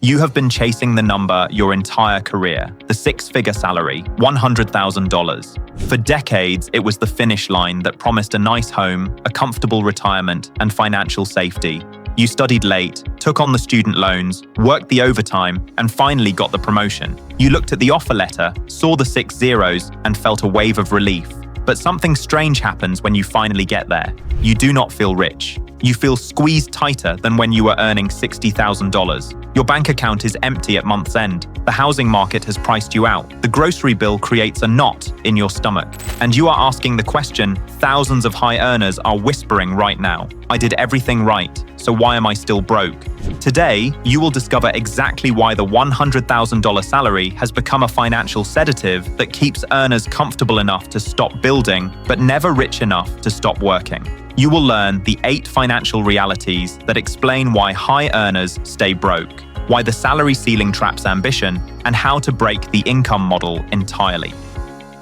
You have been chasing the number your entire career, the six-figure salary, $100,000. For decades, it was the finish line that promised a nice home, a comfortable retirement, and financial safety. You studied late, took on the student loans, worked the overtime, and finally got the promotion. You looked at the offer letter, saw the 6 zeros, and felt a wave of relief. But something strange happens when you finally get there. You do not feel rich. You feel squeezed tighter than when you were earning $60,000. Your bank account is empty at month's end. The housing market has priced you out. The grocery bill creates a knot in your stomach. And you are asking the question thousands of high earners are whispering right now. I did everything right, so why am I still broke? Today, you will discover exactly why the $100,000 salary has become a financial sedative that keeps earners comfortable enough to stop building, but never rich enough to stop working. You will learn the 8 financial realities that explain why high earners stay broke, why the salary ceiling traps ambition, and how to break the income model entirely.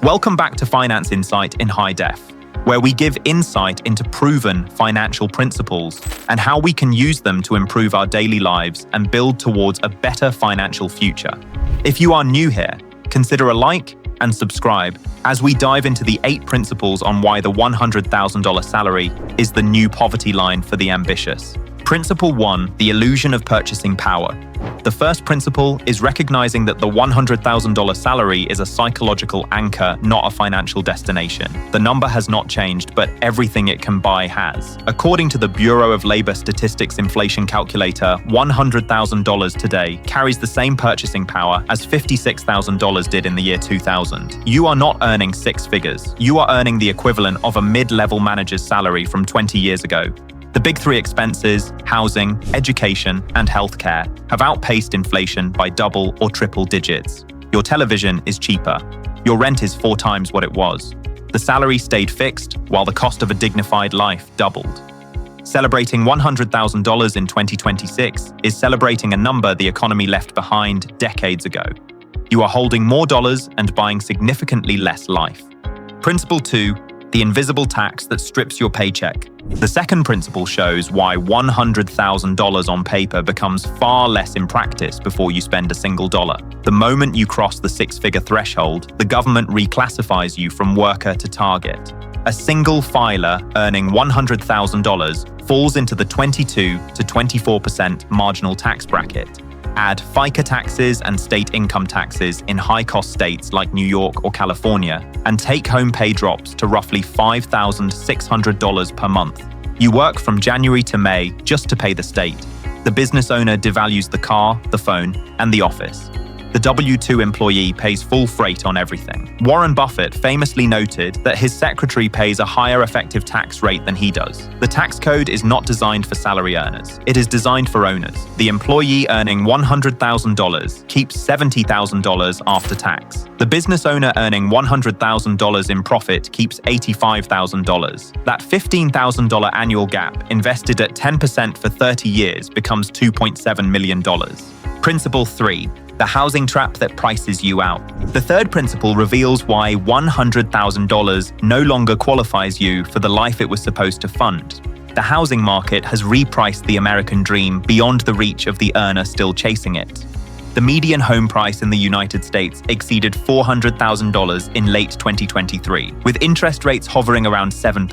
Welcome back to Finance Insight in High Def, where we give insight into proven financial principles and how we can use them to improve our daily lives and build towards a better financial future. If you are new here, consider a like and subscribe as we dive into the 8 principles on why the $100,000 salary is the new poverty line for the ambitious. Principle 1, the illusion of purchasing power. The first principle is recognizing that the $100,000 salary is a psychological anchor, not a financial destination. The number has not changed, but everything it can buy has. According to the Bureau of Labor Statistics inflation calculator, $100,000 today carries the same purchasing power as $56,000 did in the year 2000. You are not earning 6 figures. You are earning the equivalent of a mid-level manager's salary from 20 years ago. The big 3 expenses, housing, education, and healthcare, have outpaced inflation by double or triple digits. Your television is cheaper. Your rent is 4 times what it was. The salary stayed fixed, while the cost of a dignified life doubled. Celebrating $100,000 in 2026 is celebrating a number the economy left behind decades ago. You are holding more dollars and buying significantly less life. Principle 2, the invisible tax that strips your paycheck. The second principle shows why $100,000 on paper becomes far less in practice before you spend a single dollar. The moment you cross the 6-figure threshold, the government reclassifies you from worker to target. A single filer earning $100,000 falls into the 22 to 24% marginal tax bracket. Add FICA taxes and state income taxes in high-cost states like New York or California, and take-home pay drops to roughly $5,600 per month. You work from January to May just to pay the state. The business owner devalues the car, the phone, and the office. The W-2 employee pays full freight on everything. Warren Buffett famously noted that his secretary pays a higher effective tax rate than he does. The tax code is not designed for salary earners. It is designed for owners. The employee earning $100,000 keeps $70,000 after tax. The business owner earning $100,000 in profit keeps $85,000. That $15,000 annual gap invested at 10% for 30 years becomes $2.7 million. Principle 3. The housing trap that prices you out. The third principle reveals why $100,000 no longer qualifies you for the life it was supposed to fund. The housing market has repriced the American dream beyond the reach of the earner still chasing it. The median home price in the United States exceeded $400,000 in late 2023, with interest rates hovering around 7%.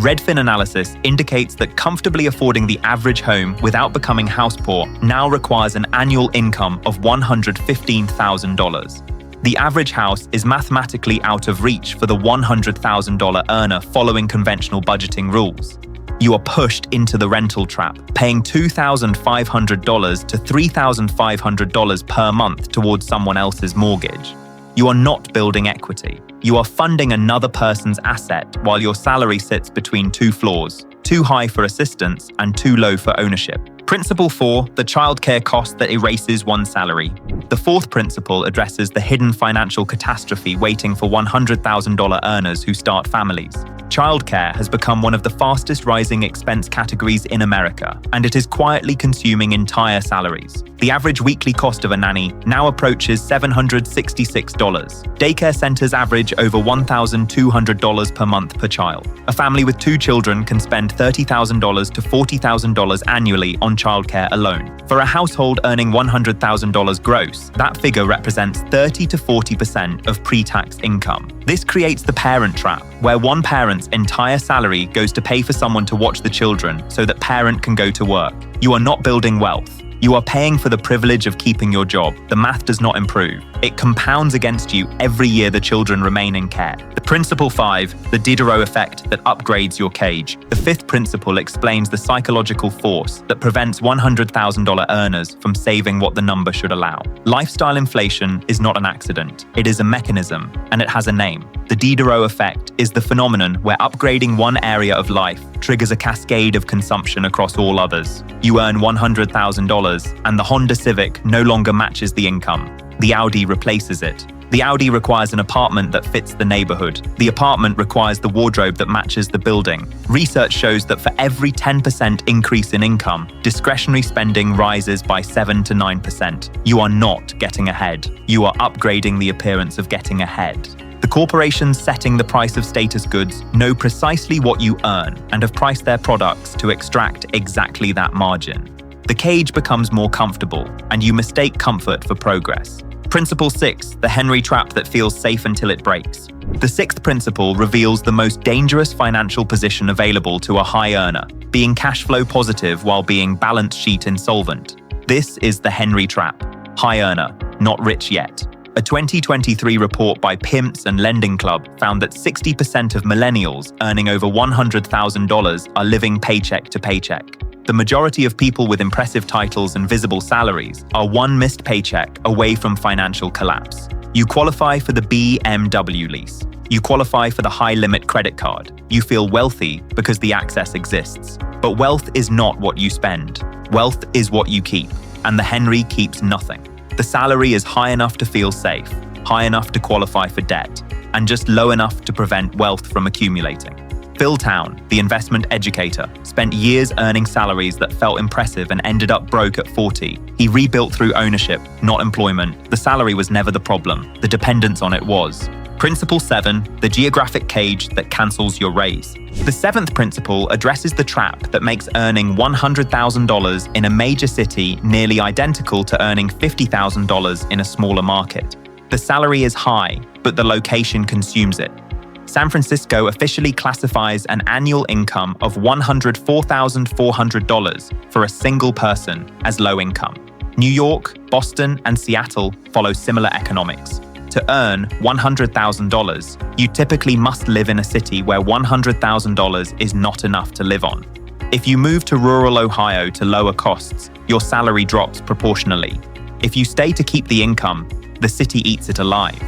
Redfin analysis indicates that comfortably affording the average home without becoming house poor now requires an annual income of $115,000. The average house is mathematically out of reach for the $100,000 earner following conventional budgeting rules. You are pushed into the rental trap, paying $2,500 to $3,500 per month towards someone else's mortgage. You are not building equity. You are funding another person's asset while your salary sits between 2 floors, too high for assistance and too low for ownership. Principle 4, the childcare cost that erases one's salary. The fourth principle addresses the hidden financial catastrophe waiting for $100,000 earners who start families. Childcare has become one of the fastest rising expense categories in America, and it is quietly consuming entire salaries. The average weekly cost of a nanny now approaches $766. Daycare centers average over $1,200 per month per child. A family with 2 children can spend $30,000 to $40,000 annually on childcare alone. For a household earning $100,000 gross, that figure represents 30 to 40% of pre-tax income. This creates the parent trap, where one parent's entire salary goes to pay for someone to watch the children so that parent can go to work. You are not building wealth. You are paying for the privilege of keeping your job. The math does not improve. It compounds against you every year the children remain in care. The principle 5, the Diderot effect that upgrades your cage. The 5th principle explains the psychological force that prevents $100,000 earners from saving what the number should allow. Lifestyle inflation is not an accident. It is a mechanism, and it has a name. The Diderot effect is the phenomenon where upgrading one area of life triggers a cascade of consumption across all others. You earn $100,000, and the Honda Civic no longer matches the income. The Audi replaces it. The Audi requires an apartment that fits the neighborhood. The apartment requires the wardrobe that matches the building. Research shows that for every 10% increase in income, discretionary spending rises by 7 to 9%. You are not getting ahead. You are upgrading the appearance of getting ahead. The corporations setting the price of status goods know precisely what you earn and have priced their products to extract exactly that margin. The cage becomes more comfortable, and you mistake comfort for progress. Principle 6, the Henry trap that feels safe until it breaks. The 6th principle reveals the most dangerous financial position available to a high earner, being cash flow positive while being balance sheet insolvent. This is the Henry trap. High earner, not rich yet. A 2023 report by PIMS and Lending Club found that 60% of millennials earning over $100,000 are living paycheck to paycheck. The majority of people with impressive titles and visible salaries are one missed paycheck away from financial collapse. You qualify for the BMW lease. You qualify for the high-limit credit card. You feel wealthy because the access exists. But wealth is not what you spend. Wealth is what you keep, and the Henry keeps nothing. The salary is high enough to feel safe, high enough to qualify for debt, and just low enough to prevent wealth from accumulating. Phil Town, the investment educator, spent years earning salaries that felt impressive and ended up broke at 40. He rebuilt through ownership, not employment. The salary was never the problem. The dependence on it was. Principle 7, the geographic cage that cancels your raise. The 7th principle addresses the trap that makes earning $100,000 in a major city nearly identical to earning $50,000 in a smaller market. The salary is high, but the location consumes it. San Francisco officially classifies an annual income of $104,400 for a single person as low income. New York, Boston, and Seattle follow similar economics. To earn $100,000, you typically must live in a city where $100,000 is not enough to live on. If you move to rural Ohio to lower costs, your salary drops proportionally. If you stay to keep the income, the city eats it alive.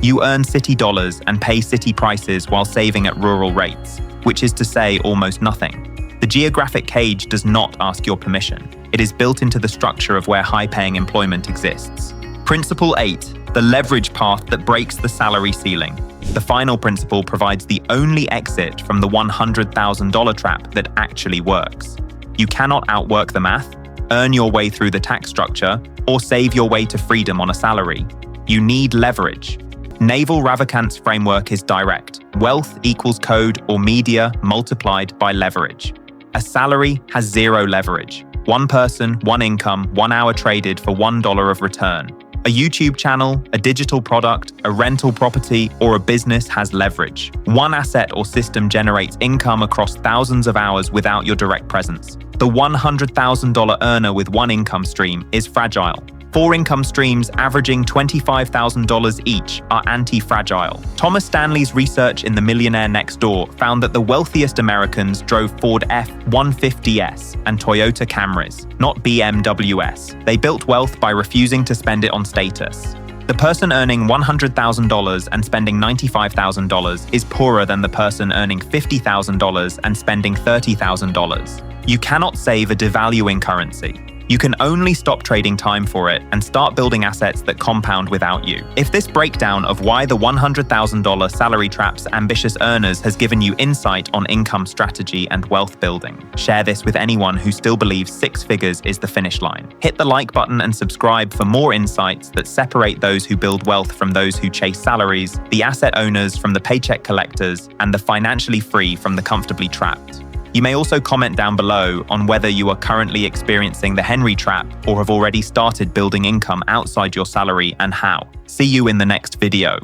You earn city dollars and pay city prices while saving at rural rates, which is to say almost nothing. The geographic cage does not ask your permission. It is built into the structure of where high-paying employment exists. Principle 8, the leverage path that breaks the salary ceiling. The final principle provides the only exit from the $100,000 trap that actually works. You cannot outwork the math, earn your way through the tax structure, or save your way to freedom on a salary. You need leverage. Naval Ravikant's framework is direct. Wealth equals code or media multiplied by leverage. A salary has zero leverage. One person, one income, 1 hour traded for $1 of return. A YouTube channel, a digital product, a rental property, or a business has leverage. One asset or system generates income across thousands of hours without your direct presence. The $100,000 earner with one income stream is fragile. 4 income streams averaging $25,000 each are anti-fragile. Thomas Stanley's research in The Millionaire Next Door found that the wealthiest Americans drove Ford F-150s and Toyota Camrys, not BMWs. They built wealth by refusing to spend it on status. The person earning $100,000 and spending $95,000 is poorer than the person earning $50,000 and spending $30,000. You cannot save a devaluing currency. You can only stop trading time for it and start building assets that compound without you. If this breakdown of why the $100,000 salary traps ambitious earners has given you insight on income strategy and wealth building, share this with anyone who still believes six figures is the finish line. Hit the like button and subscribe for more insights that separate those who build wealth from those who chase salaries, the asset owners from the paycheck collectors, and the financially free from the comfortably trapped. You may also comment down below on whether you are currently experiencing the Henry trap or have already started building income outside your salary and how. See you in the next video.